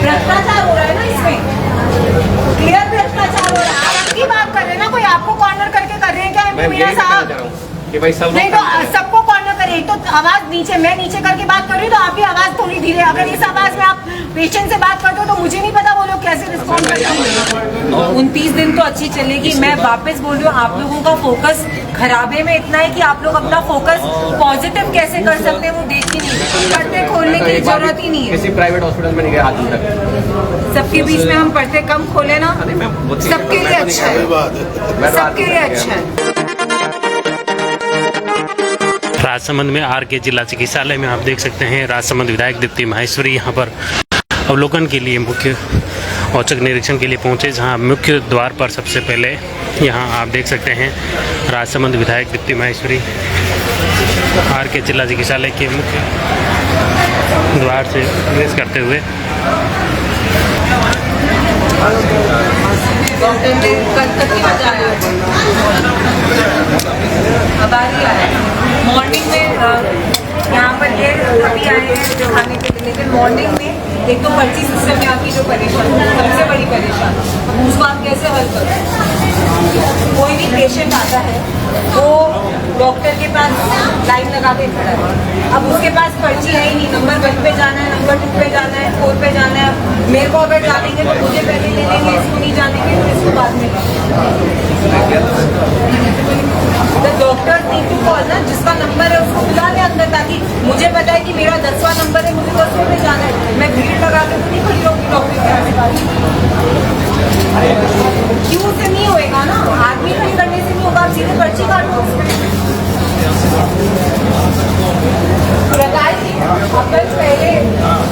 भ्रष्टाचार हो रहा है ना इसमें, क्लियर भ्रष्टाचार हो रहा है। आप की बात कर रहे हैं ना, कोई आपको कॉर्नर करके कर रहे हैं क्या मीना साहब? कि भाई सब नहीं तो सबको कॉर्नर करिए, तो आवाज नीचे, मैं नीचे करके बात कर रही हूँ तो आपकी आवाज थोड़ी धीरे। अगर इस आवाज में आप पेशेंट से बात करते हो तो मुझे नहीं पता वो लोग कैसे रिस्पॉन्ड करते हैं। 29 दिन तो अच्छी चलेगी। मैं वापस बोल रही हूँ, आप लोगों का फोकस खराबे में इतना है कि आप लोग अपना फोकस पॉजिटिव कैसे कर सकते हैं वो देख ही नहीं। पर्दे खोलने की जरूरत ही नहीं है। किसी प्राइवेट हॉस्पिटल में नहीं गए आज तक। सबके बीच में हम पर्दे कम खोले ना, सबके लिए अच्छा है, सबके लिए अच्छा है। राजसमंद में आर के जिला चिकित्सालय में आप देख सकते हैं राजसमंद विधायक दीप्ति माहेश्वरी यहाँ पर अवलोकन के लिए, मुख्य औचक निरीक्षण के लिए पहुँचे, जहाँ मुख्य द्वार पर सबसे पहले यहाँ आप देख सकते हैं राजसमंद विधायक दीप्ति माहेश्वरी आर के जिला चिकित्सालय के मुख्य द्वार से प्रवेश करते हुए अब आ रही है मॉर्निंग में यहाँ पर ये अभी आए हैं जो खाने के लिए, लेकिन मॉर्निंग में एक तो पर्ची सिस्टम में आपकी जो परेशानी, सबसे बड़ी परेशानी, उसको आप कैसे हल करो? कोई भी पेशेंट आता है वो डॉक्टर के पास लाइन लगा के खड़ा है, अब उसके पास पर्ची है ही नहीं, नंबर 1 पे जाना है, नंबर 2 पे जाना है, 4 पे जाना है। मेरे को अगर जानेंगे तो मुझे पहले ले लेंगे, इसको नहीं जानेंगे तो इसको बाद में डॉक्टर नीड टू कॉल ना, जिसका नंबर है उसको बुला ले अंदर, ताकि मुझे पता है कि मेरा 10वां नंबर है, मुझे 10वें पे जाना है। मैं भीड़ लगा के तो नहीं खड़ी होगी डॉक्टर के आस-पास। क्यों से नहीं होएगा ना, आदमी खड़ी करने से नहीं होगा, आप सीधे पर्ची काटो।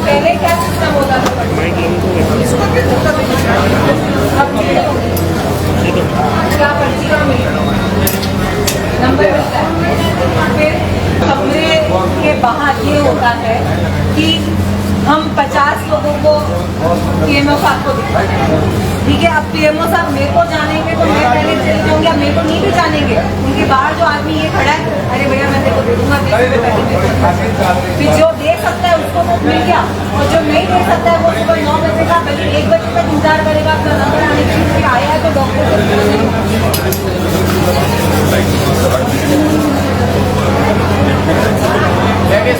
पहले क्या सिस्टम होता था, क्या पर्ची का नंबर मिलता है। फिर कमरे के बाहर ये होता है कि हम 50 लोगों को पीएमओ साहब को दिखाते हैं, ठीक है। अब पीएमओ साहब मेरे को जानेंगे तो मैं पहले चली जाऊंगी, अब मेरे को नहीं भी जानेंगे, उनके बाहर जो आदमी ये खड़ा है, अरे भैया मैं तेरे को दे दूंगा, फिर जो दे सकता है उसको तो मिल गया, और जो नहीं दे सकता है वो सुबह 9 बजे का बल्कि 1 बजे तक इंतजार करेगा अपना नंबर आने के लिए। आया है तो डॉक्टर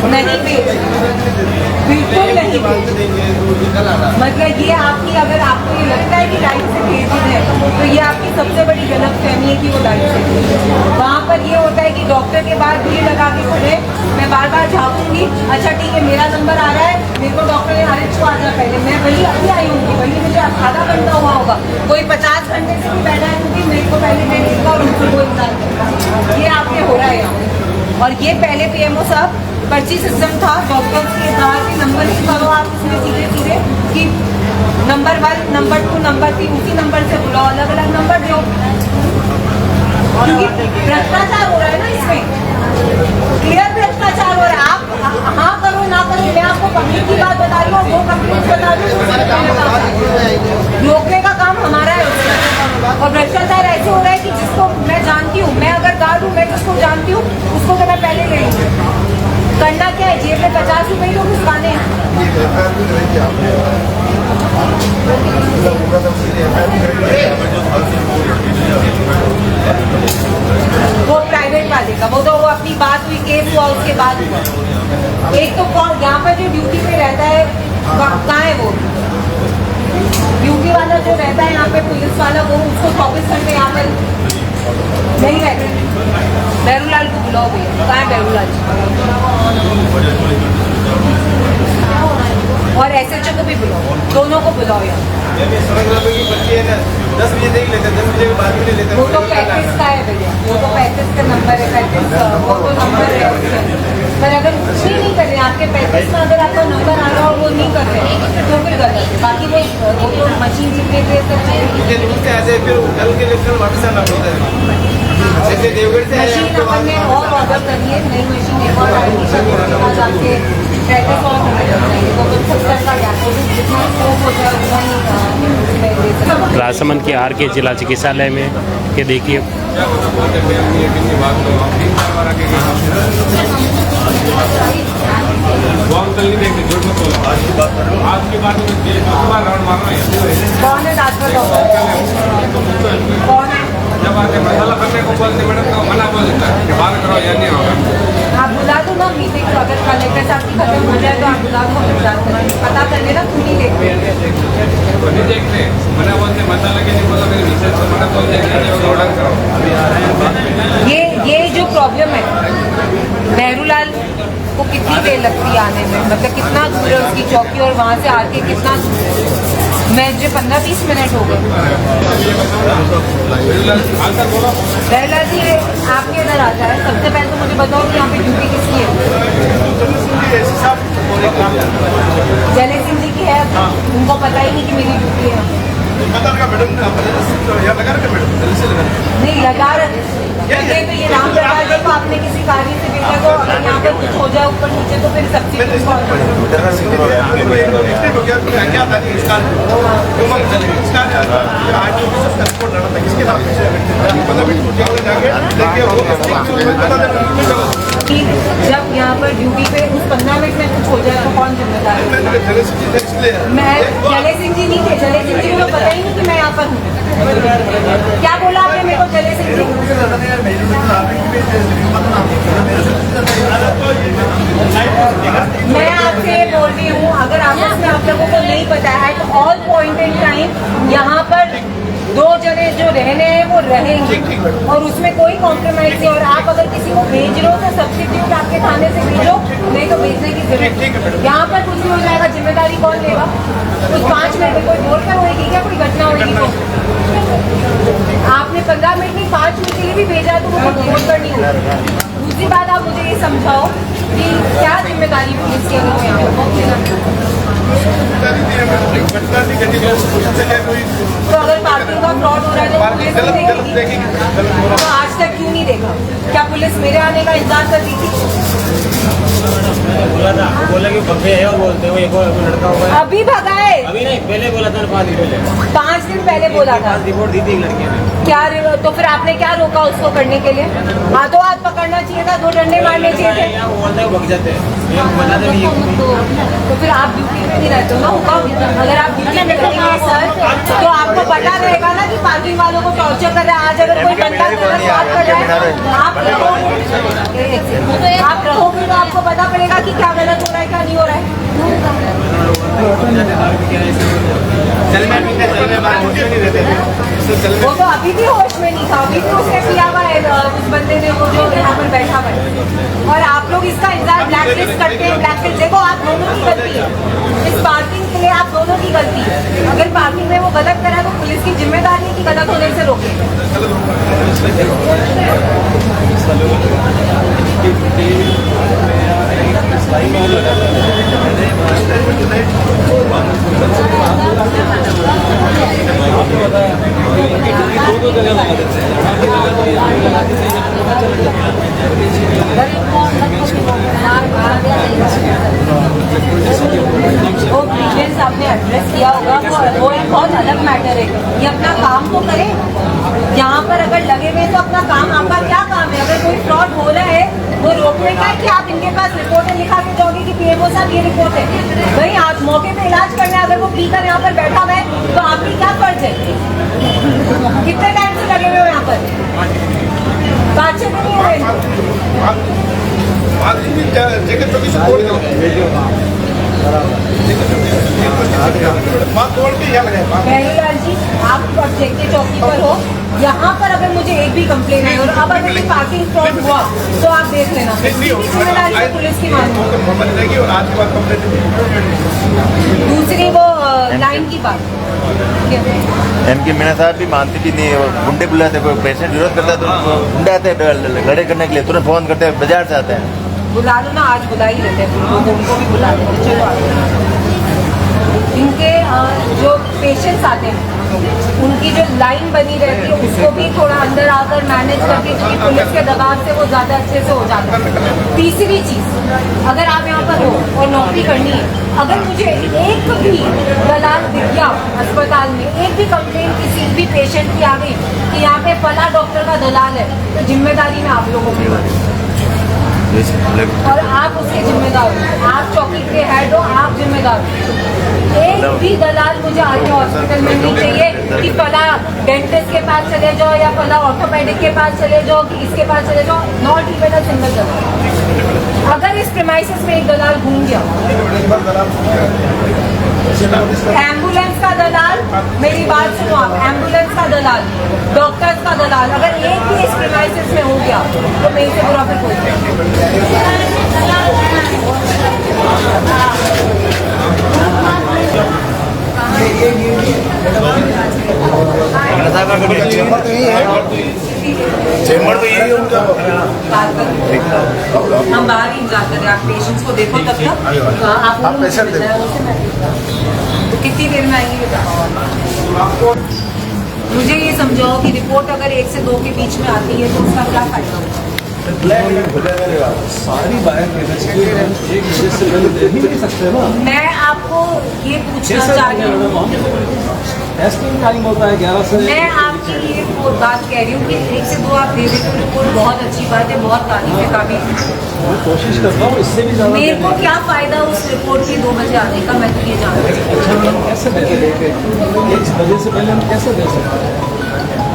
नहीं भेज, बिल्कुल नहीं भेज। मतलब ये आपकी, अगर आपको ये लगता है कि लाइन से भेजी है तो ये आपकी सबसे बड़ी गलतफहमी है कि वो लाइन से भेजी। वहाँ पर ये होता है कि डॉक्टर के बाद भीड़ लगा के खड़े, मैं बार बार झाँकूंगी, अच्छा ठीक है मेरा नंबर आ रहा है, मेरे को डॉक्टर ने अरे आ जा पहले, मैं वही अभी आई हूँ, वही मुझे आधा घंटा हुआ होगा, कोई 50 घंटे से भी बैठा है क्योंकि मेरे को पहले मैं देखा और उनको वो इंतजार करता। ये आपके हो रहा है यहाँ। और ये पहले पीएमओ साहब पर्ची सिस्टम था, डॉक्टर के बाहर के नंबर ही करो आप इसमें सीधे सीधे कि नंबर 1, नंबर 2, नंबर 3 उसी नंबर से बुलाओ, अलग अलग नंबर दो, क्योंकि भ्रष्टाचार हो रहा है ना इसमें, क्लियर भ्रष्टाचार हो रहा है। आप हाँ करो ना करो, मैं आपको पब्लिक की बात बता रही हूँ, वो पब्लिक बता रही हूँ, रोकने का काम हमारा है उसमें। और भ्रष्टाचार ऐसे हो रहा है कि जिसको मैं जानती हूँ, मैं अगर गार्ड हूँ, मैं जिसको जानती हूँ उसको तो मैं पहले ले लूँ। करना क्या है, जेब में 50 रुपये तो घुसवाने हैं। वो प्राइवेट वाले का, वो तो वो अपनी बात हुई, केस हुआ उसके बाद हुआ। एक तो कौन यहाँ पर जो ड्यूटी पे रहता है, कहाँ है वो ड्यूटी वाला जो रहता है यहाँ पे, पुलिस वाला, वो उसको 24 घंटे यहाँ पर नहीं रहते। बैरूलाल को बुलाओ भैया, कहाँ है बैरूलाल? और एसएचओ को भी बुलाओ, दोनों को बुलाओ यहाँ। 10 बजे नहीं लेते, 10 बजे के बाद भी नहीं लेते। वो तो 35 का है भैया, वो तो 35 का नंबर है, 35 का वो तो नंबर है। पर अगर कुछ ही नहीं कर रहे आपके 35 में, अगर आपका नंबर आ रहा हो वो नहीं कर रहे तो फिर गलत है। बाकी वो तो मशीन जितने देर तक ऐसे फिर कल के इलेक्शन वापस आना पड़ता है। जैसे देवगढ़ से मशीन अपन ने और ऑर्डर करिए, नई मशीन एक और आएगी, आपके प्रैक्टिस और होने चाहिए, वो तो 70 का गैप हो, जितना स्कोप होता है उतना ही। राजसमंद के आर के जिला चिकित्सालय में ये देखिए वहाँ हम कल नहीं देंगे, झूठ मत बोलो। आज की बात कर लो, आज की बात में राउंड मारना है। कौन है डॉक्टर डॉक्टर कौन है? जब आके मसाला करने को बोलते मैडम तो मना बोल देता है कि बाहर करो या नहीं होगा। आप बुला दो ना मीटिंग को, अगर कलेक्टर साहब की खत्म हो जाए तो आप बुला दो, पता कर लेना, क्यों नहीं देखते? तो नहीं देखते, मना बोलते मसाला के नहीं बोला, मेरे मिसेज को मना बोलते ऑर्डर करो। ये जो प्रॉब्लम है, बहरूलाल को कितनी देर लगती है आने में, मतलब कितना दूर है उसकी चौकी और वहाँ से आके कितना दूर? मैं जो 15-20 मिनट हो गए। बहरूलाल जी आपके इधर आता है, सबसे पहले तो मुझे बताओ कि यहाँ पे ड्यूटी किसकी है? जले सिंह जी की है, उनको पता ही नहीं कि मेरी ड्यूटी है। नहीं लगा रहे तो ये राम दरवाजे को आपने किसी कार्य से भेजा, तो अगर यहाँ पर कुछ हो जाए ऊपर नीचे तो फिर जब यहाँ पर ड्यूटी पे उस 15 मिनट में कुछ हो जाए तो कौन जिम्मेदार है? मैं जले सिंह जी नहीं थे, जले सिंह जी को पता ही नहीं कि मैं यहाँ पर हूँ। क्या बोला आपने मेरे को जले सिंह जी? मैं आपसे बोल रही हूँ, अगर आपस में आप लोगों को नहीं पता है at all point in time यहाँ पर 2 जने जो रहने हैं वो रहेंगे और उसमें कोई कॉम्प्रोमाइज नहीं। और आप अगर किसी को भेज रहे हो तो सब्सिट्यूट आपके थाने से भेजो, नहीं तो भेजने की जरूरत नहीं। यहाँ पर कुछ भी हो जाएगा जिम्मेदारी कौन लेगा? कुछ 5 मिनट में कोई दौड़ कर होगी क्या, कोई घटना होगी तो? आपने 15 मिनट नहीं 5 मिनट के लिए भी भेजा तो वो दौड़ कर नहीं होगी। दूसरी बात, आप मुझे ये समझाओ कि क्या जिम्मेदारी पुलिस की तो अगर पार्किंग का फ्रॉड हो रहा है तो पुलिस नहीं देखेगी? तो आज तक क्यों नहीं देखा? क्या पुलिस मेरे आने का इंतजार कर रही थी? बोला कि भगे है और बोलते हो एक लड़का होगा। अभी भगा है? अभी नहीं, पहले बोला था, 5 दिन पहले। 5 दिन पहले बोला था। रिपोर्ट दी थी लड़के ने। क्या तो फिर आपने क्या रोका उसको करने के लिए? हाथों हाथ पकड़ना चाहिए था, 2 डंडे मारने चाहिए थे। बोलते हैं भग जाते हैं, तो फिर आप ड्यूटी में नहीं रहते हो ना हुक्म? अगर आप ड्यूटी में रहेंगे सर तो आपको पता रहेगा ना कि पार्किंग वालों को टॉर्चर कर रहा है। आज अगर कोई बंदा गलत बात कर रहा है आप रहोगे तो आपको पता पड़ेगा कि क्या गलत हो रहा है क्या नहीं हो रहा है। वो तो अभी भी होश में नहीं था, अभी भी उसने किया हुआ है उस बंदे ने, वो जो यहाँ पर बैठा हुआ है। और आप लोग इसका इंतजार ब्लैकलिस्ट करते हैं। ब्लैकलिस्ट देखो, आप दोनों की गलती है, इस पार्किंग के लिए आप दोनों की गलती है। अगर पार्किंग में वो गलत करा तो पुलिस की जिम्मेदारी है कि गलत होने से रोके। वो ग्रीवेंस आपने एड्रेस किया होगा, वो एक बहुत अलग मैटर है। ये अपना काम तो करें, यहाँ पर अगर लगे हुए तो अपना काम, आपका क्या काम है? अगर कोई फ्रॉड हो रहा है वो रोकने का है कि आप इनके पास रिपोर्टें लिखा के जाओगे कि पीएमओ साहब ये रिपोर्ट है भाई, आप मौके पे इलाज करना है। अगर वो पीकर यहाँ पर बैठा हुआ है तो आपकी क्या फर्ज है? कितने टाइम से लगे हुए हो यहाँ पर? 5-6 दिन ही हुए। बहरूलाल जी, आप ऑब्जेक्टिव चौकी पर हो, यहाँ पर अगर मुझे एक भी कंप्लेन है और अब अगर पार्किंग फ्रॉड हुआ तो आप देख लेना, जिम्मेदारी तो पुलिस की मानो। दूसरी वो लाइन की बात, एमके मीणा साहब भी मानती भी नहीं, गुंडे बुलाते, कोई पेशेंट विरोध करता है तो गुंडे आते हैं लड़ाई करने के लिए, तुरंत फोन करते हैं, बाजार से आते हैं। बुला लो ना, आज बुला ही लेते हैं उनको भी बुला लेते। चलो इनके जो पेशेंट्स आते हैं उनकी जो लाइन बनी रहती है उसको भी थोड़ा अंदर आकर मैनेज करके, क्योंकि पुलिस के दबाव से वो ज़्यादा अच्छे से हो जाता है। तीसरी चीज़, अगर आप यहाँ पर हो और नौकरी करनी है, अगर मुझे एक भी दलाल दिख गया अस्पताल में, एक भी कंप्लेन किसी भी पेशेंट की आ गई कि यहाँ पे फला डॉक्टर का दलाल है, तो जिम्मेदारी में आप लोगों की और आप उसके जिम्मेदार हो, आप चौकी के हेड हो, आप जिम्मेदार हो। एक भी दलाल मुझे आके हॉस्पिटल में नहीं चाहिए कि फला डेंटिस्ट के पास चले जाओ या फला ऑर्थोपेडिक के पास चले जाओ कि इसके पास चले जाओ। नॉट इवन अ सिंगल दलाल। अगर इस प्रेमाइसिस में एक दलाल घूम गया, एम्बुलेंस का दलाल, मेरी बात सुनो आप, एम्बुलेंस का दलाल, डॉक्टर्स का दलाल, अगर एक भी इस प्रेमाइसिस में हो गया तो मेरे से बुरा फिर कोई चेंबर तो यही है उनका। हम बाहर ही इंतजार कर रहे हैं। आप पेशेंट्स को देखो तब तक आप पेशेंट तो कितनी देर में आएंगे बताओ। मुझे ये समझाओ कि रिपोर्ट अगर 1 से 2 के बीच में आती है तो उसका क्या फायदा होगा? सारी बाहर एक वजह से दे ही नहीं सकते ना। मैं आपको ये पूछना चाह रही हूँ, टेस्टिंग टाइम होता है 11 से। मैं आपकी ये बात कह रही हूँ कि 1 से 2 आप दे देते रिपोर्ट, बहुत अच्छी बात है, बहुत तारीफ है काबिल। मैं कोशिश करता हूँ इससे भी ज़्यादा। मेरे को क्या फायदा उस रिपोर्ट के 2 बजे आने का, मैं तो ये जानना चाहती हूँ। अच्छा हम कैसे दे देंगे? 1 बजे से पहले हम कैसे दे सकते हैं?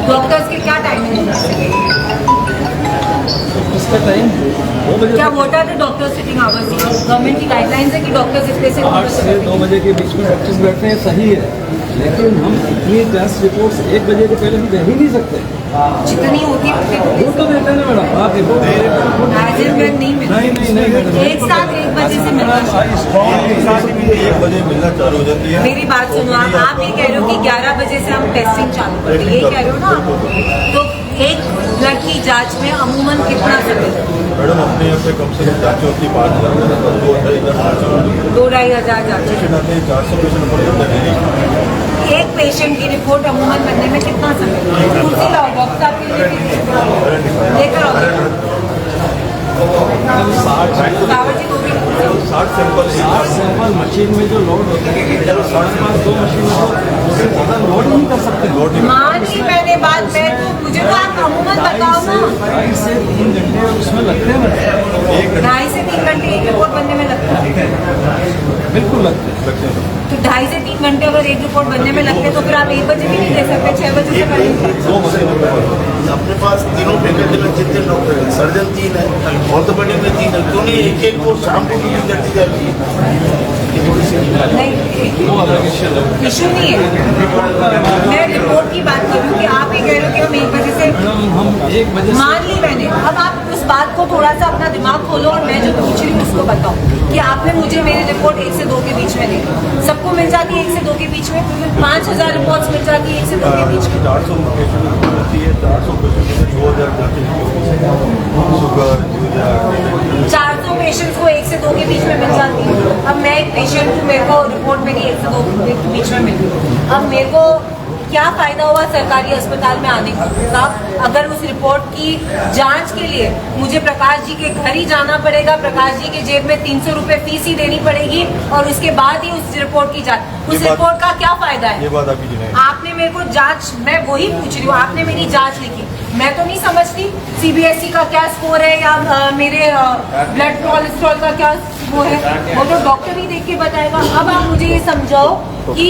डॉक्टर्स के क्या टाइमिंग है? उसका टाइम 2 बजे क्या what are the doctor sitting hours? Government की गाइडलाइंस है कि डॉक्टर्स इतने से 8 से 2 बजे के बीच में डॉक्टर्स बैठते हैं, सही है, लेकिन हम इतनी टेस्ट रिपोर्ट्स 1 बजे के पहले हम दे ही नहीं सकते। जितनी होती है वो तो देते हैं ना मैडम, आप रिपोर्ट नहीं मिलती। नहीं मैडम, एक साथ 1 बजे से मिलना चाहिए। 1 बजे मिलना चालू हो जाती है। मेरी बात सुनो, आप ये कह रहे हो कि 11 बजे से हम टेस्टिंग चालू करते हैं, ये कह रहे हो ना आप? तो एक ब्लड की जांच में अमूमन कितना समय? मैडम अपने यहाँ पे कम से कम जांचें होती 5,000 2-2,500 जांचें। 400 पेशेंट पड़ जाते हैं। एक पेशेंट की रिपोर्ट अमूमन बनने में कितना समय? कुर्सी लाओ डॉक्टर साहब के लिए लेकर आओ। 60 सैंपल मशीन में जो लोड होता है 2 मशीन उससे ज़्यादा लोड नहीं कर सकते। लोड मान ली मैंने बात, मैं तो मुझे तो आप अमूमन बताओ ना। 2.5 से 3 घंटे उसमें लगते हैं मैडम। 2.5 से 3 घंटे एक रिपोर्ट बनने में लगता है। बिल्कुल लगते हैं। तो 2.5 से 3 घंटे अगर एक रिपोर्ट बनने में लगते हैं तो फिर आप 1 बजे भी नहीं दे सकते, 6 बजे से पहले। 2 बजे अपने पास तीनों फैकल्टी में जितने डॉक्टर हैं, सर्जन 3 है, ऑर्थोपेडिक में 3 है, क्यों नहीं एक को शाम को भी करती जाती है? नहीं, इशू नहीं है। मैं रिपोर्ट की बात कर रही हूँ कि आप ये कह रहे हो कि हम 1 बजे से, हम 1 बजे मान ली मैंने। अब आप उस बात को थोड़ा सा अपना दिमाग खोलो और मैं जो पूछ रही हूँ उसको बताओ कि आपने मुझे मेरी रिपोर्ट 1 से 2 के बीच में दी। सबको मिल जाती है 1 से 2 के बीच में, 5,000 रिपोर्ट्स मिल जाती है 1 से 2 के बीच में। 400 पेशेंट होती है, 400 पेशेंट में 2,000 जांचें, शुगर, यूरिया। 400 पेशेंट्स को 1 से 2 के बीच में मिल जाती है। अब मैं एक पेशेंट हूँ, मेरे को रिपोर्ट मेरी 1 से 2 के बीच में मिल गई। अब मेरे को क्या फायदा हुआ सरकारी अस्पताल में आने का अगर उस रिपोर्ट की जांच के लिए मुझे प्रकाश जी के घर ही जाना पड़ेगा, प्रकाश जी के जेब में 300 रुपए फीस ही देनी पड़ेगी और उसके बाद ही उस रिपोर्ट की जांच। उस रिपोर्ट का क्या फायदा है? ये बात आपकी जी नहीं। आपने मेरे को जांच, मैं वही पूछ रही हूँ, आपने मेरी जांच लिखी, मैं तो नहीं समझती सीबीएसई का क्या स्कोर है या मेरे ब्लड कोलेस्ट्रॉल का क्या वो है, वो तो डॉक्टर ही देख के बताएगा। अब आप मुझे ये समझाओ कि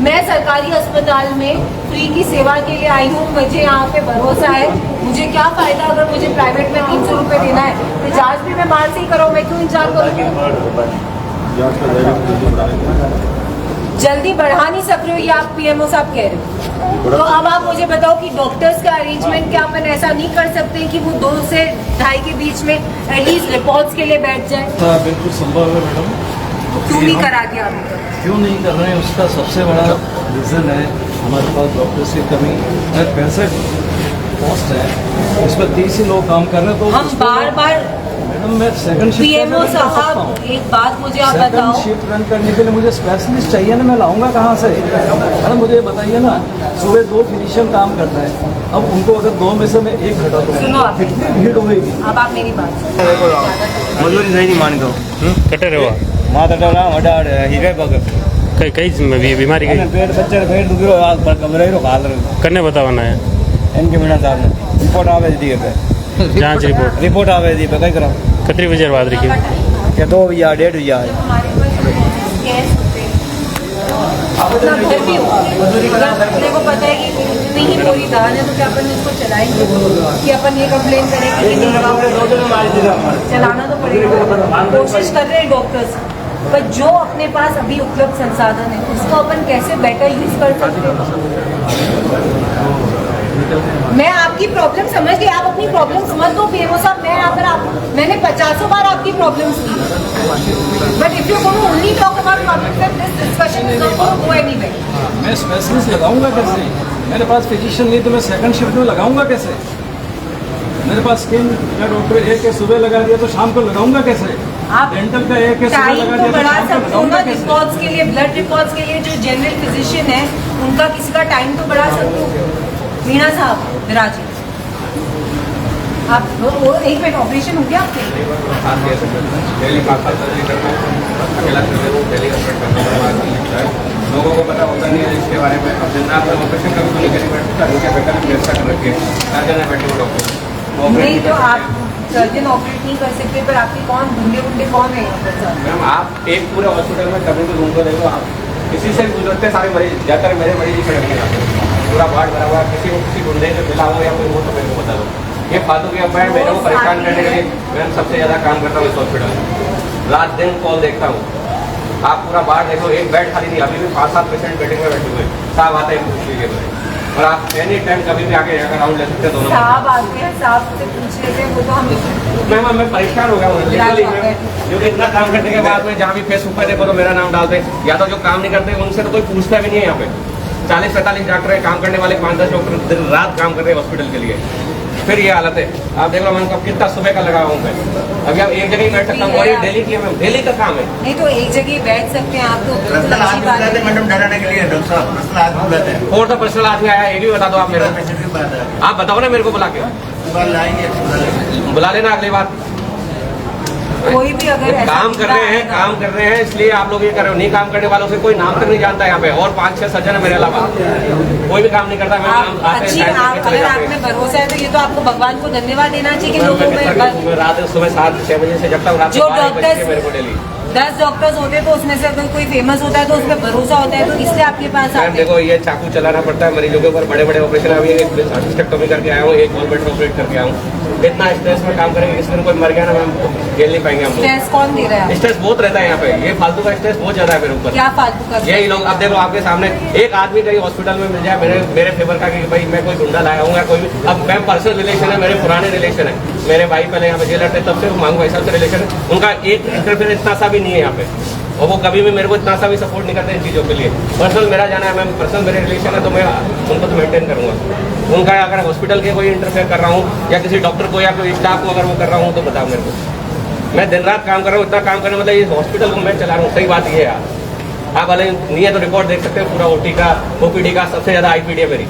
मैं सरकारी अस्पताल में फ्री की सेवा के लिए आई हूँ, मुझे यहाँ पे भरोसा है, मुझे क्या फायदा अगर मुझे प्राइवेट में 300 रुपए देना है, तो जांच भी मैं बाहर से ही कराऊँ, मैं क्यों इंतजार करूँ? जल्दी बढ़ा नहीं सक रहे हो, ये आप पीएमओ साहब कह रहे हो। तो अब आप मुझे बताओ कि डॉक्टर्स का अरेंजमेंट क्या अपन ऐसा नहीं कर सकते कि वो 2 से 2.5 के बीच में एटलीस्ट रिपोर्ट्स के लिए बैठ जाए? बिल्कुल संभव है मैडम। क्यों नहीं करा दिया अभी तक? क्यों नहीं कर रहे हैं उसका सबसे बड़ा रीज़न है हमारे पास डॉक्टर्स की कमी। 65 पोस्ट है, इस पर 30 ही लोग काम कर रहे हैं। तो हम बार बार मैडम मैं सेकंड शिफ्ट पीएमओ साहब, एक बात मुझे आप बताओ, शिफ्ट रन करने के लिए मुझे स्पेशलिस्ट चाहिए ना, मैं लाऊंगा कहाँ से? मैडम मुझे बताइए ना, सुबह 2 फिजिशियन काम करता है, अब उनको अगर 2 में से मैं 1 घटा दूँ सुनो आप, कितनी भीड़ होगी? अब आप मेरी बात मजदूरी सही नहीं मान दो कटे रहो माता डरा वडा हीरे बग कई कई बीमारी कई पेट बच्चे पेट दुख रहो आग पर कमरे रो हाल करने बतावाना है इनके बिना साहब ने रिपोर्ट आवे दी पे जांच रिपोर्ट रिपोर्ट आवे दी पे कई करा कितनी बजे बाद रखी या 2 या 1.5 या हमारे पास गैस होते हैं मतलब घर भी हो अगर अपने को पता है कि इतनी ही पूरी दाल है तो क्या अपन इसको चलाएंगे कि अपन ये कंप्लेन करेंगे कि नहीं चलाना तो पड़ेगा। कोशिश कर रहे हैं डॉक्टर्स, पर जो अपने पास अभी उपलब्ध संसाधन है उसको अपन कैसे बेटर यूज कर सकते हैं। मैं आपकी प्रॉब्लम समझ गई, आप अपनी प्रॉब्लम समझ दो पीएमओ साहब। मैं अगर मैंने 50 बार आपकी प्रॉब्लम्स की, but if you going only talk about problems then this discussion is not going to go anywhere. मैं स्पेशलिस्ट लगाऊंगा कैसे? मेरे पास फिजिशियन नहीं तो मैं सेकंड शिफ्ट में लगाऊंगा कैसे? मेरे पास स्किन का डॉक्टर एक के सुबह लगा दिया तो शाम को लगाऊंगा कैसे? आप डेंटल का एक के सुबह टाइम लगा को दिया तो बढ़ा शाम को सकते हो लगाऊंगा ना कैसे? रिकॉर्ड्स के लिए, ब्लड रिकॉर्ड्स के लिए जो जनरल फिजिशियन है उनका किसी का टाइम तो बढ़ा सकते हो। मीणा साहब विराज आप वो एक मिनट ऑपरेशन हो गया आपके? डेली 5 सर्जरी करता हूँ, अकेला करते हूँ, डेली ऑपरेट करता हूँ। लोगों को पता होता नहीं है इसके बारे में। अब दिन रात ऑपरेशन कभी तो नहीं करी बैठता, नीचे बैठा व्यवस्था कर रखी है, सर्जन है बैठे हुए डॉक्टर। नहीं तो आप सर्जन ऑपरेट नहीं कर सकते, पर आपके कौन गुंडे कौन है यहाँ पर सर? मैम आप एक पूरे हॉस्पिटल में कभी भी रूम को देखो, आप किसी से गुजरते सारे मरीज, ज़्यादातर मेरे मरीज ही खड़े हैं यहाँ पे। पूरा वार्ड भरा हुआ है, किसी को किसी गुंडे से मिला हो या कोई हो तो मेरे को बता दो। ये फालतू के अब मैं मेरे को परेशान करने के लिए मैं सबसे ज़्यादा काम करता हूँ इस हॉस्पिटल में। रात दिन कॉल देखता हूँ, आप पूरा बार देखो, एक बेड खाली नहीं, अभी भी 5-7 पेशेंट वेटिंग में बैठे हुए साहब आते हैं पूछ लीजिए मुझे। और आप एनी टाइम कभी भी आके यहाँ राउंड ले सकते हैं दोनों। साहब आते हैं, साहब से पूछ लेते हैं, वो तो हम मैं परेशान हो गया हूँ लिटरली, क्योंकि इतना काम करने के बाद में जहाँ भी फेसबुक पर देखो तो मेरा नाम डालते हैं, या तो जो काम नहीं करते उनसे तो कोई पूछता भी नहीं है। यहाँ पे 40-45 डॉक्टर है, काम करने वाले 5-10 डॉक्टर दिन रात काम कर रहे हैं हॉस्पिटल के लिए। फिर ये हालत है, आप देख लो मैंने कब कितना सुबह का लगा हूँ मैं। अभी आप एक जगह ही बैठ सकता हूँ और ये डेली की मैम डेली का काम है। नहीं तो एक जगह बैठ सकते हैं आप तो बिल्कुल अच्छी बात है। मैडम डराने के लिए डॉक्टर साहब पर्सनल आज बुलाते हैं। और तो पर्सनल आदमी आया, ये भी बता दो आप मेरे को। पेशेंट की बात है, आप बताओ ना मेरे को बुला के, लाएंगे बुला लेना अगली बार। कोई भी अगर ऐसा काम कर रहे हैं, काम कर रहे हैं, इसलिए आप लोग ये कर रहे हो। नहीं काम करने वालों से कोई नाम तक नहीं जानता यहाँ पे, और 5-6 सर्जन है मेरे अलावा, कोई भी काम नहीं करता। मैं आप अच्छी अगर आप में भरोसा है तो ये तो आपको भगवान को धन्यवाद देना चाहिए कि लोगों में रात सुबह 7-6 बजे से जगता हूँ, रात जो 12 बजे डॉक्टर्स मेरे को डेली। 10 डॉक्टर्स होते हैं तो उसमें से अगर कोई फेमस होता है तो उस पर भरोसा होता है, तो इसलिए आपके पास मैम आते हैं। देखो ये चाकू चलाना पड़ता है मरीजों के ऊपर, बड़े बड़े ऑपरेशन। अभी एक सिस्टेक्टोमी करके आया हूँ, एक वॉल बेड ऑपरेट करके आया हूँ। इतना स्ट्रेस में काम करेंगे, किसी दिन कोई मर गया ना मैम झेल नहीं पाएंगे हम लोग। स्ट्रेस कौन दे रहा है? स्ट्रेस बहुत रहता है यहाँ पे, ये फालतू का स्ट्रेस बहुत ज्यादा है मेरे ऊपर। क्या फालतू कर यही लोग अब देखो आपके सामने एक आदमी कहीं हॉस्पिटल में मिल जाए मेरे फेवर का कि भाई मैं कोई गुंडा लाया हूँ या कोई भी। अब मैं पर्सनल रिलेशन है, मेरे पुराने रिलेशन है, मेरे भाई पहले यहाँ पे जेलर थे तब से मांगू भाई साहब से रिलेशन है, उनका एक इंटरफेरेंस इतना सा भी नहीं है यहाँ पे, और वो कभी भी मेरे को इतना सा भी सपोर्ट नहीं करते इन चीज़ों के लिए। पर्सनल मेरा जाना है मैम, पर्सनल मेरे रिलेशन है तो मैं उनको तो मेंटेन करूँगा। उनका अगर हॉस्पिटल के कोई इंटरफेयर कर रहा हूँ या किसी डॉक्टर को या कोई स्टाफ को अगर वो कर रहा हूँ तो बताओ मेरे को। मैं दिन रात काम कर रहा हूँ, इतना काम करने मतलब इस हॉस्पिटल को मैं चला रहा हूँ, सही बात ये है यार। आप वाले नहीं है तो रिकॉर्ड देख सकते हैं पूरा ओटी का, ओपीडी का। सबसे ज़्यादा आईपीडी है मेरी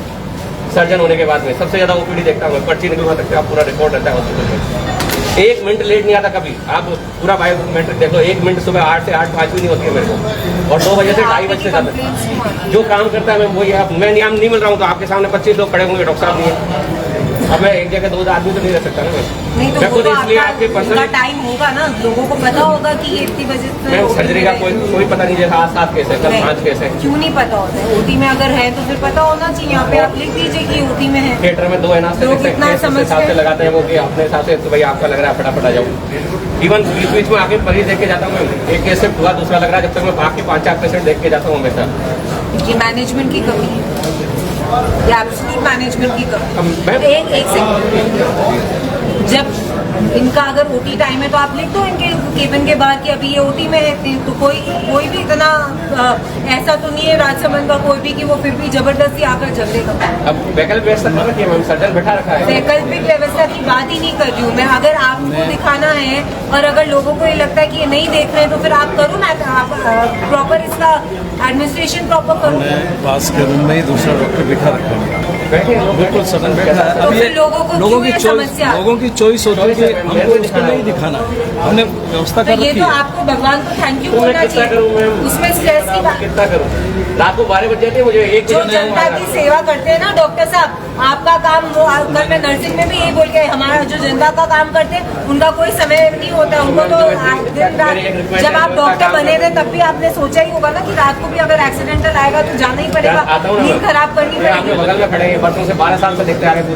सर्जन होने के बाद में, सबसे ज़्यादा ओपीडी देखता हूँ, पर्ची निकलवा सकते हैं आप, पूरा रिकॉर्ड रहता है हॉस्पिटल में। 1 मिनट लेट नहीं आता कभी, आप पूरा बायोमेट्रिक देख लो। 1 मिनट सुबह 8 से 8:05 भी नहीं होती है मेरे को, और 2 बजे से 2:30 बजे से जाता है। जो काम करता है मैं वही है। मैं यहाँ नहीं मिल रहा हूँ तो आपके सामने 25 लोग खड़े होंगे, डॉक्टर साहब नहीं है। अब मैं एक जगह 2 आदमी तो नहीं रह सकता ना मैं नहीं तो मैं वो खुद तो इसलिए आपके आपका पर्सनल टाइम होगा ना, लोगों को पता होगा कि ये इतनी बजे से मैं सर्जरी का कोई पता नहीं, जैसा आज 7 केस है, कल 5 केस है। क्यों नहीं पता होता है? ओटी में अगर है तो फिर पता होना चाहिए। यहाँ पे आप लिख दीजिए कि ओटी में है। थिएटर में 2 लोग इतना समझते हिसाब से हैं। लगाते हैं वो कि अपने हिसाब से तो भाई आपका लग रहा है फटाफट आ जाओ। इवन बीच में आके मरीज देख के जाता हूँ मैं, एक केस से पूरा दूसरा लग रहा है, जब तक मैं बाकी 5-4 पेशेंट देख के जाता हूँ हमेशा। ये मैनेजमेंट की कमी है, ये एब्सोल्यूट मैनेजमेंट की कमी मैं- है। एक सेकंड, जब इनका अगर ओटी टाइम है तो आप लिख दो इनके केबिन के बाहर कि अभी ये ओटी में है। तो कोई भी इतना ऐसा तो नहीं है राजसमंद का कोई भी कि वो फिर भी जबरदस्ती आकर झगड़ेगा। अब वैकल्पिक व्यवस्था कर रखी है मैम, सर्जन बैठा रखा है। वैकल्पिक व्यवस्था की बात ही नहीं कर रही हूँ मैं। अगर आपको दिखाना है और अगर लोगों को ये लगता है कि ये नहीं देख रहे हैं तो फिर आप करो ना, आप प्रॉपर इसका एडमिनिस्ट्रेशन प्रॉपर करो। मैं पास के रूम में ही दूसरा डॉक्टर बैठा रखा है, बैठे हैं लोग, बिल्कुल सडन बैठा है। तो अब फिर ये लोगों को क्यों ये समस्या? लोगों की चॉइस होती है कि हमको उसको नहीं दिखाना। हमने व्यवस्था तो कर ये रखी तो है। आपको भगवान को थैंक यू तो मैं बोलना कितना करूं चाहिए, मैम? उसमें स्ट्रेस की बात। कितना करूं? रात को 12 बज जाते हैं मुझे, 1 जो बजे जनता की सेवा करते हैं ना डॉक्टर साहब, आपका काम वो कल मैं नर्सिंग में भी यही बोल के, हमारा जो जनता का काम करते हैं उनका कोई समय नहीं होता, उनको तो दिन रात, जब आप डॉक्टर बने थे तब भी आपने सोचा ही होगा ना कि रात को भी अगर एक्सीडेंटल आएगा तो जाना ही पड़ेगा, आता हूँ ना नींद खराब करनी आपके पड़ेगी। बगल में खड़े हैं, बरसों से 12 साल से देखते आ रहे थे।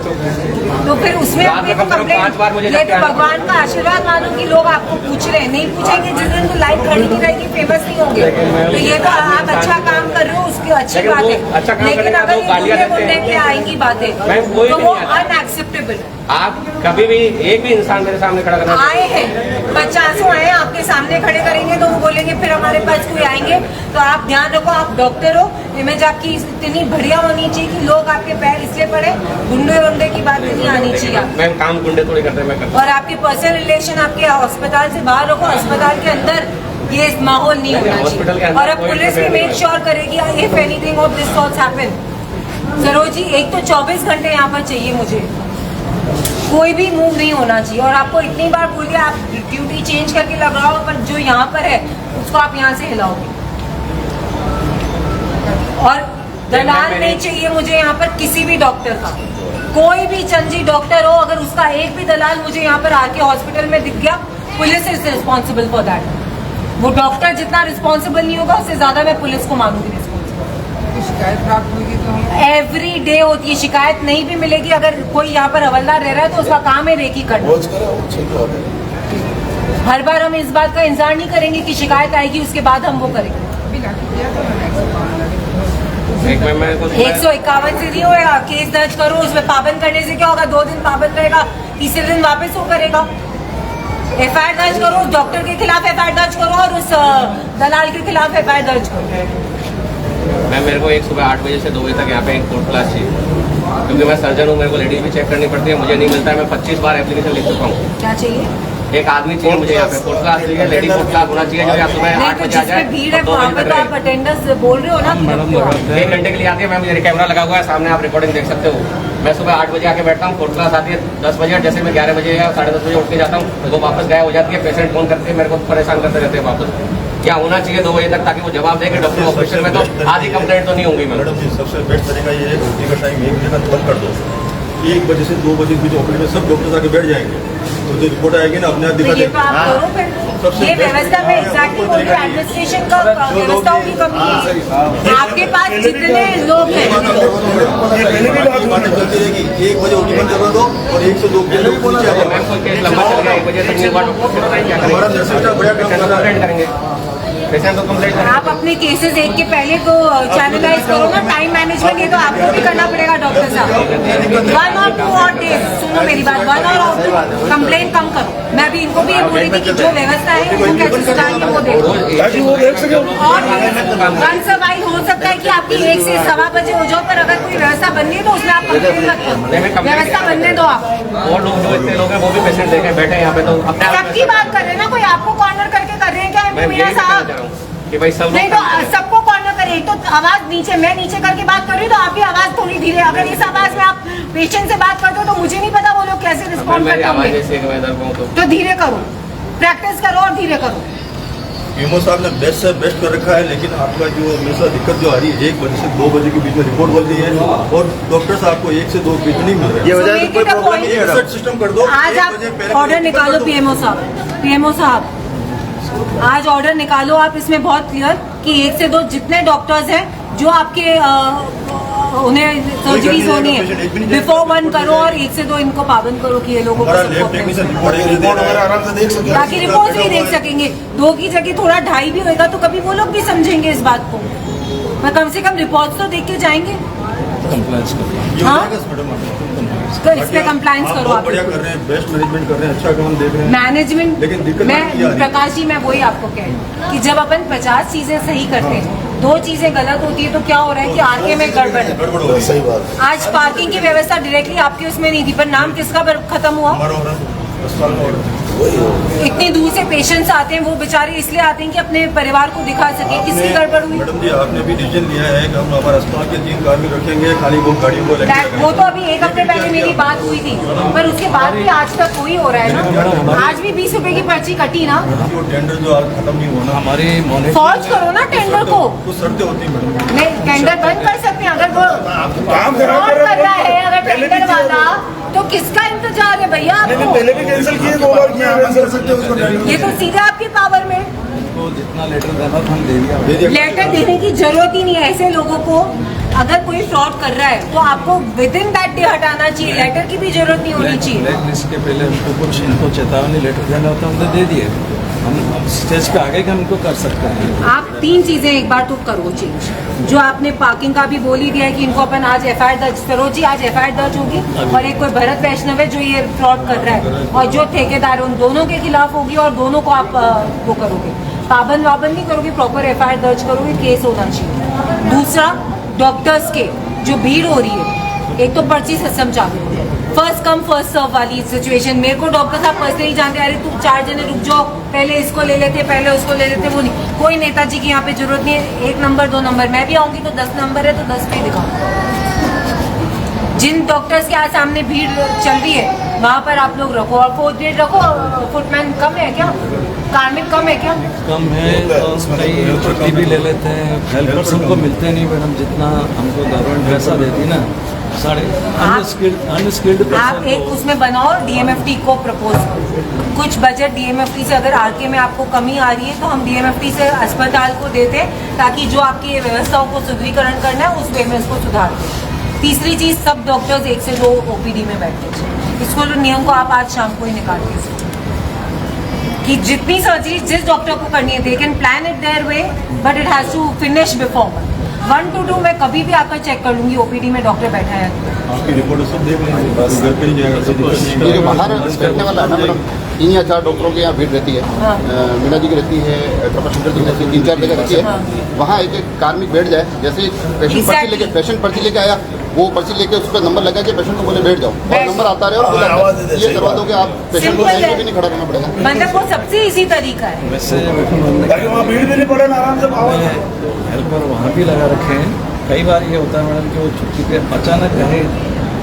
तो फिर उसमें रात अपने में को कम से कम 5 बार मुझे ये जाके तो आना भगवान का आशीर्वाद मानो कि लोग आपको पूछ रहे हैं, नहीं पूछेंगे जिस दिन तो लाइफ खड़ी नहीं रहेगी, फेमस नहीं होंगे। तो ये तो आप अच्छा काम कर रहे हो, उसकी अच्छी लेकिन बात वो है, अच्छा काम लेकिन करेगा अगर तो ये गालियां गुंडे देते गुंडे हैं। पे आएंगी बातें मैं कोई तो नहीं वो आता। अनएक्सेप्टेबल। आप कभी भी एक भी इंसान मेरे सामने खड़ा करना आए हैं 50 आए हैं, आपके सामने खड़े करेंगे तो वो बोलेंगे फिर हमारे पास कोई आएंगे, तो आप ध्यान रखो, आप डॉक्टर हो, इमेज आपकी इतनी बढ़िया होनी चाहिए कि लोग आपके पैर इसलिए पड़े, गुंडे वुंडे की बात नहीं आनी चाहिए। मैं काम गुंडे थोड़ी करते मैं करता और आपकी पर्सनल रिलेशन आपके अस्पताल से बाहर रखो, अस्पताल के अंदर ये माहौल नहीं होना हॉस्पिटल के चाहिए। अंदर और अब कोई पुलिस भी इंटरफेयर मेक श्योर करेगी if anything of this sorts happen. Saroj ji, एक तो 24 घंटे यहाँ पर चाहिए मुझे, कोई भी मूव नहीं होना चाहिए। और आपको इतनी बार बोल दिया आप ड्यूटी चेंज करके लगाओ, पर जो यहाँ पर है उसको आप यहाँ से हिलाओगे। और दलाल नहीं चाहिए मुझे यहाँ पर किसी भी डॉक्टर का, कोई भी चंजी डॉक्टर हो, अगर उसका एक भी दलाल मुझे यहाँ पर आके हॉस्पिटल में दिख गया, police is responsible for that. वो डॉक्टर जितना रिस्पॉन्सिबल नहीं होगा उससे ज्यादा मैं पुलिस को मानूंगी रिस्पॉन्सिबल। शिकायत प्राप्त होगी तो हम एवरी डे होती है शिकायत, नहीं भी मिलेगी। अगर कोई यहाँ पर हवलदार रह रहा है तो उसका काम है रेकी करना। हर बार हम इस बात का इंतजार नहीं करेंगे कि शिकायत आएगी उसके बाद हम वो करेंगे। अभी लाठी किया तो मैंने एक मैं 151 से नहीं होगा, केस दर्ज करो, उसमें पाबंद करने से क्या होगा, 2 दिन पाबंद रहेगा, तीसरे दिन वापस वो करेगा। FIR दर्ज करो, उस डॉक्टर के खिलाफ FIR दर्ज करो और उस दलाल के खिलाफ FIR दर्ज करो। मैं मेरे को एक सुबह 8 बजे से 2 बजे तक यहाँ पे एक कोर्ट क्लास चाहिए, क्योंकि मैं सर्जन हूँ, मेरे को लेडीज भी चेक करनी पड़ती है, मुझे नहीं मिलता है। मैं 25 बार एप्लीकेशन लिख चुका हूँ। क्या चाहिए? एक आदमी चाहिए मुझे यहाँ पे, कोर्ट क्लास चाहिए, लेडी कोर्ट क्लास होना चाहिए, जो यहाँ सुबह नहीं 8 तो बजे आ जाए जिसमें भीड़ है और 2 वहाँ बजे पे तक तो आप रहे। अटेंडेंस बोल रहे हो ना कि रखते हो। 1 घंटे के लिए आती है मैम, मेरे कैमरा लगा हुआ है सामने, आप रिकॉर्डिंग देख सकते हो। मैं सुबह 8 बजे आके बैठता हूँ, कोर्ट क्लास आती है 10 बजे, जैसे मैं 11 बजे या 10:30 बजे उठ के जाता हूँ, वो वापस गायब हो जाती है। पेशेंट फोन करते हैं, मेरे को परेशान करते रहते हैं वापस। क्या होना चाहिए 2 बजे तक, ताकि वो जवाब दे कि डॉक्टर ऑपरेशन में तो आधी कंप्लेंट तो नहीं होंगी मैम। मैडम जी, सबसे बेस्ट तरीका ये है, ड्यूटी का टाइम 1 बजे तक बंद कर दो। 1 बजे से 2 बजे के बीच ऑपरेशन में सब डॉक्टर आके बैठ जाएंगे, तो जो रिपोर्ट आएगी ना अपने आप तो दिखा ये तो देंगे। आप करो फिर। ये व्यवस्था में एग्जैक्टली बोल रही हूँ, एडमिनिस्ट्रेशन का व्यवस्थाओं की कमी है। आपके पास जितने लोग हैं, बातें चलती रहेगी। 1 बजे ओटी बंद करवा दो और 1 से 2 बजे लोग नीचे आ जाओ। मैम कोई केस लंबा चल गया, 1 बजे तक नहीं हुआ, डॉक्टर फिर क्या हमारा नर्सिंग स्टाफ बढ़िया काम कर रहा है। कंप्लेंट करेंगे, पेशेंट को कंप्लेंट करेंगे। आप अपने केसेस एक के पहले तो चैनलाइज करो ना, टाइम मैनेजमेंट ये तो आपको भी करना पड़ेगा डॉक्टर साहब। 1 और 2 और डेज, सुनो मेरी बात, 1 और 2 कंप्लेंट कम करो। मैं भी इनको भी ये बोल रही थी कि जो व्यवस्था है वो कैसे सुधारेंगे वो देखो। और वंस अ वाइल हो सकता है कि आपकी 1 से 1:15 बजे हो जाओ, पर अगर कोई व्यवस्था बननी है तो उसमें आप कंप्लेंट मत करो, व्यवस्था बनने दो आप। और लोग जो इतने लोग हैं वो भी पेशेंट देखे बैठे हैं यहाँ पे, तो अपने आप सबकी बात कर रहे हैं ना, कोई आपको कॉर्नर करके कर रहे हैं क्या मैं मीना यही कहना साहब? चाह रहा हूँ कि भाई सब नहीं लोग तो सबको कॉर्नर करिए, तो आवाज नीचे, मैं नीचे करके बात कर रही हूँ तो आप भी आवाज थोड़ी धीरे। अगर इस आवाज में आप पेशेंट से बात करते हो तो मुझे नहीं पता वो लोग कैसे रिस्पॉन्ड मेरी करते आवाज होंगे। ऐसे कि मैं इधर हूँ तो धीरे करो, प्रैक्टिस करो और धीरे करो। यूमो साहब ने बेस्ट से बेस्ट कर रखा है, लेकिन आपका जो हमेशा दिक्कत जो आ रही है 1 बजे से 2 बजे के बीच में रिपोर्ट बोल रही है और डॉक्टर साहब को 1 से 2 के बीच नहीं मिल रहे ये हैं। वजह से कोई प्रॉब्लम नहीं है मैडम। सिस्टम कर दो। आज 1 बजे आप पहले ऑर्डर रिपोर्ट निकालो कर दो। पीएमओ साहब, आज ऑर्डर निकालो आप इसमें बहुत क्लियर कि 1 से 2 जितने डॉक्टर्स हैं जो आपके उन्हें सर्जरीज होनी है बिफोर 1 करो और 1 से 2 इनको पाबंद करो कि ये लोगों को हमारा सबको लैब अपने- टेक्नीशियन रिपोर्ट वगैरह आराम से देख सके। बाकी रिपोर्ट भी देख सकेंगे। 2 की जगह थोड़ा 2.5 भी होगा तो कभी वो लोग भी समझेंगे इस बात को, पर कम से कम रिपोर्ट्स तो देख के जाएंगे। कंप्लायंस कर ये हो हाँ? जाएगा मैडम तो इस पे कंप्लायंस करो बहुत आप। बढ़िया कर रहे हैं, बेस्ट मैनेजमेंट कर रहे हैं, अच्छा काम देख रहे हैं। मैनेजमेंट लेकिन दिक्कत मैं बात क्या आ रही है? प्रकाश जी मैं वही आपको कह रही हूँ कि जब अपन 50 चीजें सही करते हैं, 2 चीजें गलत होती है तो क्या हो रहा है कि आरके में गड़बड़ है। गड़बड़ हो रही है। सही बात। आज पार्किंग की व्यवस्था डायरेक्टली आपके उसमें नहीं थी, पर नाम किसका खत्म हुआ? हमारा हो रहा है। साल में और इतनी दूर से पेशेंट्स आते हैं, वो बेचारे इसलिए आते हैं कि अपने परिवार को दिखा सके। किसकी गड़बड़ हुई? मैडम जी आपने भी डिसीजन लिया है कि हम हमारे अस्पताल के 3 कार्मिक रखेंगे, खाली वो गाड़ियों को लेकर वो तो अभी 1 हफ्ते पहले मेरी बात हुई थी, पर उसके बाद भी आज तक वही हो रहा है ना। आज भी 20 रुपए की पर्ची कटी ना। वो टेंडर जो आज खत्म नहीं होना, हमारी फॉर्ज करो ना टेंडर को। कुछ शर्तें होती है मैडम। नहीं, टेंडर बंद कर सकते हैं अगर वो फ्रॉड कर रहा है, अगर टेंडर वाला, तो किसका इंतजार है भैया आपको? पहले भी कैंसिल किए 2 बार किया, कर सकते हो उसको टेंडर। ये तो सीधे आपकी पावर में। को जितना लेटर देना था हम दे दिया। लेटर देने की जरूरत ही नहीं है। ऐसे लोगों को अगर कोई फ्रॉड कर रहा है तो आपको विद इन दैट डे हटाना चाहिए, लेटर की भी जरूरत नहीं होनी चाहिए। ब्लैक लिस्ट के पहले हमको कुछ इनको चेतावनी लेटर देना होता हमने दे दिए। हम स्टेज पे आगे का हम इनको कर सकते हैं। आप 3 चीजें एक बार तो करो चेंज। जो आपने पार्किंग का भी बोल ही दिया है कि इनको अपन आज एफआईआर दर्ज करो जी, आज एफआईआर दर्ज होगी। और एक कोई भरत वैष्णव है जो ये फ्रॉड कर रहा है और जो ठेकेदार है उन दोनों के खिलाफ होगी और दोनों को आप वो करोगे, पाबंद वाबंद नहीं करोगे, प्रॉपर एफआईआर दर्ज करोगे, केस होना चाहिए। दूसरा, डॉक्टर्स के जो भीड़ हो रही है, एक तो पर्ची सिस्टम चालू हो, फर्स्ट कम फर्स्ट सर्व वाली सिचुएशन। मेरे को डॉक्टर साहब पर्सनली जानते, अरे तुम 4 जने रुक जाओ, पहले इसको ले लेते, पहले उसको ले लेते, वो नहीं। कोई नेताजी की यहाँ पे जरूरत नहीं है। 1 नंबर 2 नंबर, मैं भी आऊंगी तो 10 नंबर है तो 10 पे दिखाऊंगा। जिन डॉक्टर्स के आज सामने भीड़ चल रही है वहाँ पर आप लोग रखो और 4th ग्रेड रखो। फुटमैन कम है क्या? कार्मिक कम है क्या? कम है तो कई छुट्टी भी ले लेते हैं। हेल्पर्स हमको मिलते नहीं मैडम, जितना हमको गवर्नमेंट पैसा देती ना, साढ़े अनस्किल्ड आप एक उसमें बनाओ डीएमएफटी को प्रपोज करो। कुछ बजट डीएमएफटी से, अगर आरके में आपको कमी आ रही है तो हम डीएमएफटी से अस्पताल को देते हैं ताकि जो आपकी व्यवस्थाओं को सुदृढ़ीकरण करना है उस वे में उसको सुधार दें। तीसरी चीज, सब डॉक्टर्स 1 से 2 ओपीडी में बैठे। इसको नियम को आप आज शाम को ही निकाल दीजिए कि जितनी सर्जरी जिस डॉक्टर को करनी है, they can plan it their way but it has to finish before 1 to 2। मैं कभी भी आपका चेक कर लूंगी ओपीडी में डॉक्टर बैठा है। आपकी रिपोर्ट सब देख लेंगे, बस घर पे नहीं जाएगा। ये जो बाहर बैठने वाला है ना मैडम, 3 या 4 डॉक्टरों की यहाँ भीड़ रहती है। मीना जी की रहती है, ट्रपा जी की रहती है, 3-4 जगह रहती है। वहाँ एक कार्मिक बैठ जाए, जैसे पेशेंट पर्ची लेके आया, वो पर्ची लेके उस पर नंबर लगा के पेशेंट को बोले बैठ जाओ, और नंबर आता रहे और ये करवा दोगे आप, पेशेंट को भी नहीं खड़ा करना पड़ेगा। मतलब वो सबसे इजी तरीका है। वैसे वहाँ भीड़ भी नहीं पड़े, आराम से हेल्पर वहाँ भी लगा रखे हैं। कई बार ये होता है मैडम कि वो छुट्टी पे अचानक कहीं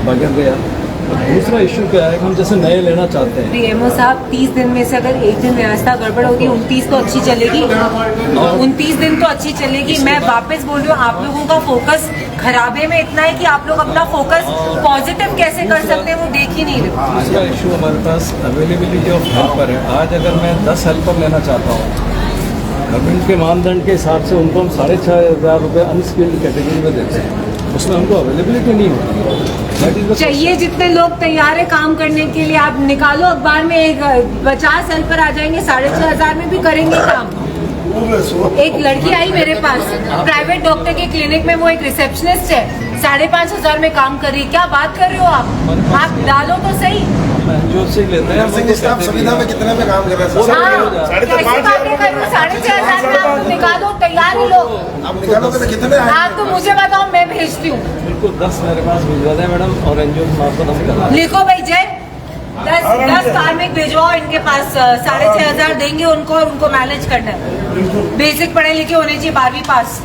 बगड़ गया। और दूसरा इशू क्या है कि हम जैसे नए लेना चाहते हैं। डीएमओ साहब, 30 दिन में से अगर एक दिन व्यवस्था गड़बड़ होगी, 29 तो अच्छी चलेगी, 29 दिन तो अच्छी चलेगी। मैं वापस बोल रही हूँ, आप लोगों का फोकस खराबे में इतना है कि आप लोग अपना फोकस पॉजिटिव कैसे कर सकते हैं वो देख ही नहीं रहे। दूसरा इशू हमारे पास अवेलेबिलिटी ऑफ हेल्पर है। आज अगर मैं 10 हेल्पर लेना चाहता हूँ, गवर्नमेंट के मानदंड के हिसाब से उनको हम 6,500 रुपये अनस्किल्ड कैटेगरी में देते हैं, उसमें हमको अवेलेबिलिटी नहीं होती। चाहिए जितने लोग तैयार है काम करने के लिए, आप निकालो अखबार में, एक 50 हेल्पर आ जाएंगे, 6,500 में भी करेंगे काम। एक लड़की आई मेरे पास, प्राइवेट डॉक्टर के क्लिनिक में, वो एक रिसेप्शनिस्ट है, 5,500 में काम कर रही है। क्या बात कर रहे हो आप डालो तो सही। जो से लेते हैं सुविधा में कितने में काम कर रहे हैं? 6,500 में आप निकालो, तैयार है लोग। आप निकालोगे तो कितने? आप तो मुझे बताओ, मैं भेजती हूँ। बिल्कुल 10 मेरे पास भिजवा दें मैडम, और एनजीओ मार्फत हम करा। लिखो भाई जय, 10 कार्मिक भिजवाओ इनके पास, 6,500 देंगे उनको और उनको मैनेज करना है। बेसिक पढ़े लिखे होने चाहिए, 12वीं पास।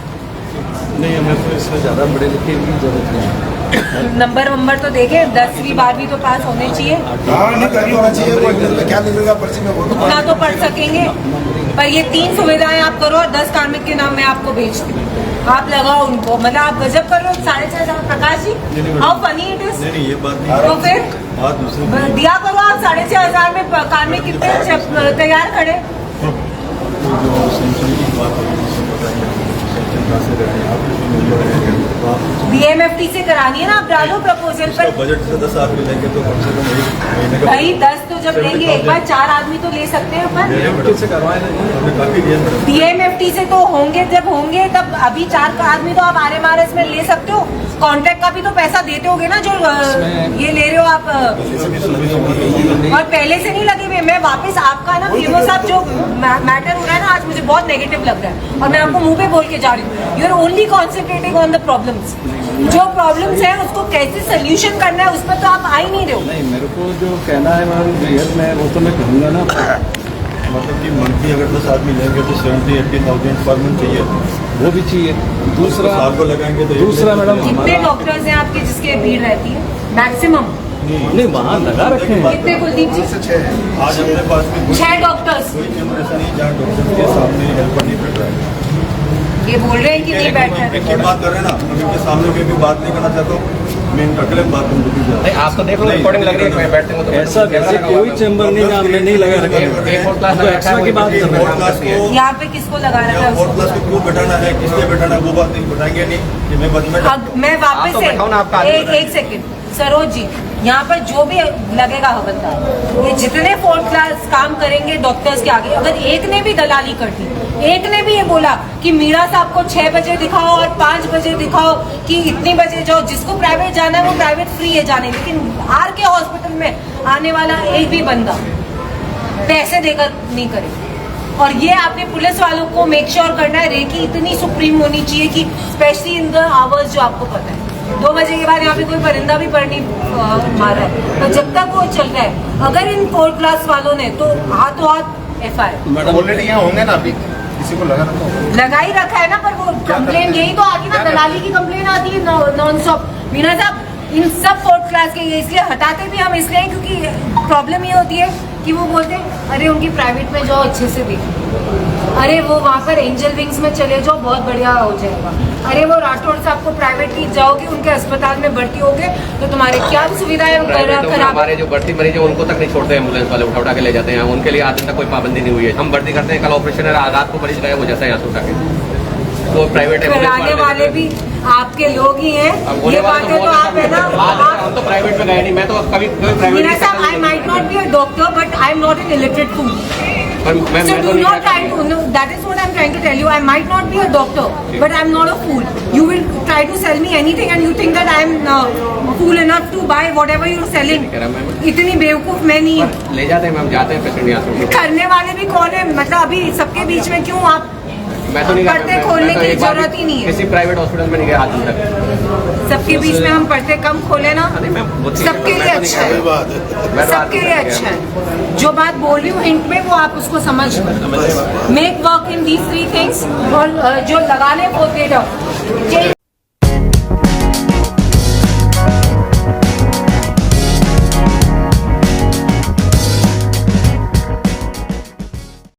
नहीं, हमें तो इसमें ज़्यादा पढ़े लिखे की जरूरत नहीं है। नंबर तो देखे, 10वीं 12वीं तो पास होने चाहिए, क्या लिखेगा पर्ची में? उतना तो पढ़ सकेंगे। पर ये 3 सुविधाएं आप करो और 10 कार्मिक के नाम मैं आपको भेजती हूँ, आप लगाओ उनको। मतलब आप गजब कर रहे हो। 6,500 Prakash ji, how funny it is. नहीं ये बात नहीं। तो फिर दिया करो आप 6,500 में कार्मिक कितने तैयार खड़े। डीएमएफटी से करानी है ना, आप डालो प्रपोजल पर। बजट से 10 आदमी लेंगे तो कम से कम एक महीने का। भाई 10 तो जब लेंगे एक बार, 4 आदमी तो ले सकते हैं अपन। डीएमएफटी से तो होंगे, जब होंगे तब। अभी 4 आदमी तो आप RMRS में ले सकते हो। कॉन्ट्रैक्ट का भी तो पैसा देते होगे ना, जो ये ले रहे हो आप, और पहले से नहीं लगे हुए। मैं वापस आपका ना पीएमओ साहब, जो मैटर हो रहा है ना आज, मुझे बहुत नेगेटिव लग रहा है और मैं आपको मुंह पे बोल के जा रही हूँ। You You're only concentrating on the problems. जो प्रॉब्लम्स है उसको कैसे सोल्यूशन करना है उस पर तो आप आ ही नहीं रहे हो। नहीं, मेरे को जो कहना है मैम रियल में वो तो मैं कहूँगा ना, मतलब कि मंथली अगर 10 आदमी लेंगे तो 70-80,000 पर मंथ चाहिए, वो भी चाहिए। दूसरा साल को लगाएंगे तो दूसरा मैडम कितने हमारा डॉक्टर्स हैं आपके जिसके भीड़ रहती है मैक्सिमम? नहीं वहाँ लगा रखे हैं। कितने कुलदीप जी? आज अपने पास में 6 डॉक्टर्स। कोई चैम्बर ऐसा नहीं जहाँ डॉक्टर के सामने हेल्पर नहीं बैठ रहा है। ये बोल रहे हैं कि नहीं बैठ एक रहे ही बात कर रहे हैं ना, मैं इनके सामने कोई भी बात नहीं करना चाहता हूँ, मैं इनका क्लेम बात करूँ नहीं, आप तो देख लो रिकॉर्डिंग लग रही है, मैं बैठते हैं ऐसा वैसे कोई चैम्बर नहीं जहाँ हमने नहीं लगा रखा है। एक्स्ट्रा की बात कर रहे फोर्थ क्लास को यहाँ पे किसको लगा रखा है? फोर्थ क्लास को क्यों बैठाना है, किसलिए बैठाना है, वो बात नहीं बताएंगे नहीं कि मैं बदमे मैं वापस आप तो बैठाओ ना, आपका आदमी एक सेकंड सरोज जी, यहाँ पर जो भी लगेगा हवलदार, ये जितने 4th क्लास काम करेंगे डॉक्टर्स के आगे, अगर एक ने भी दलाली कर दी, एक ने भी ये बोला कि मीरा साहब को 6 बजे दिखाओ और 5 बजे दिखाओ कि इतनी बजे जाओ, जिसको प्राइवेट जाना है वो प्राइवेट फ्री है जाने, लेकिन आर के हॉस्पिटल में आने वाला एक भी बंदा पैसे देकर नहीं करे। और ये आपने पुलिस वालों को मेक श्योर करना है, रेकी इतनी सुप्रीम होनी चाहिए कि स्पेशली इन द आवर्स जो आपको पता है 2 बजे के बाद यहाँ पे कोई परिंदा भी पड़ नहीं मार रहा है, तो जब तक वो चल रहा है, अगर इन 4th क्लास वालों ने तो हाथों हाथ FIR ऑलरेडी यहाँ होंगे ना, अभी किसी को लगा ही रखा है ना, पर वो कंप्लेन यही तो आती है ना, दलाली की कंप्लेन आती है नॉन स्टॉप। मीना साहब इन सब 4th क्लास के इसलिए हटाते भी हम इसलिए क्योंकि प्रॉब्लम ये होती है कि वो बोलते हैं अरे उनकी प्राइवेट में जाओ अच्छे से देखो, अरे वो वहाँ पर एंजल विंग्स में चले जाओ बहुत बढ़िया हो जाएगा, अरे वो राठौड़ साहब को प्राइवेट की जाओगे उनके अस्पताल में भर्ती होगे तो तुम्हारे क्या सुविधाएं खराब। हमारे जो भर्ती मरीज है उनको तक नहीं छोड़ते, एम्बुलेंस वाले उठा के ले जाते हैं, उनके लिए आज तक कोई पाबंदी नहीं हुई है। हम भर्ती करते हैं, कल ऑपरेशन है, रात को मरीज गए हो जाता है यहाँ से उठा के, तो प्राइवेट कराने वाले भी आपके लोग ही हैं। ये बातें तो आप है ना, हम तो प्राइवेट में गए नहीं, मैं तो कभी private I might not be a doctor but I am not an illiterate fool. So do not try to, no, that is what I'm trying to tell you. I might not be a doctor, but I'm not a fool. You will try to sell me anything and you think that I'm fool enough to buy whatever you're selling. इतनी बेवकूफ मैं नहीं। ले जाते हैं ma'am, जाते हैं patient यहाँ से। करने वाले भी कौन है, मतलब अभी सबके बीच में क्यों आप मैं तो नहीं पर्दे खोलने की जरूरत ही नहीं है। किसी प्राइवेट हॉस्पिटल में नहीं गया आज तक। सबके बीच में हम पर्दे कम खोले ना, सबके लिए अच्छा है, सबके लिए अच्छा है। जो बात बोल रही हूँ हिंट में वो आप उसको समझ लो। Make work in these 3 things, और जो लगा ले वो दे दो,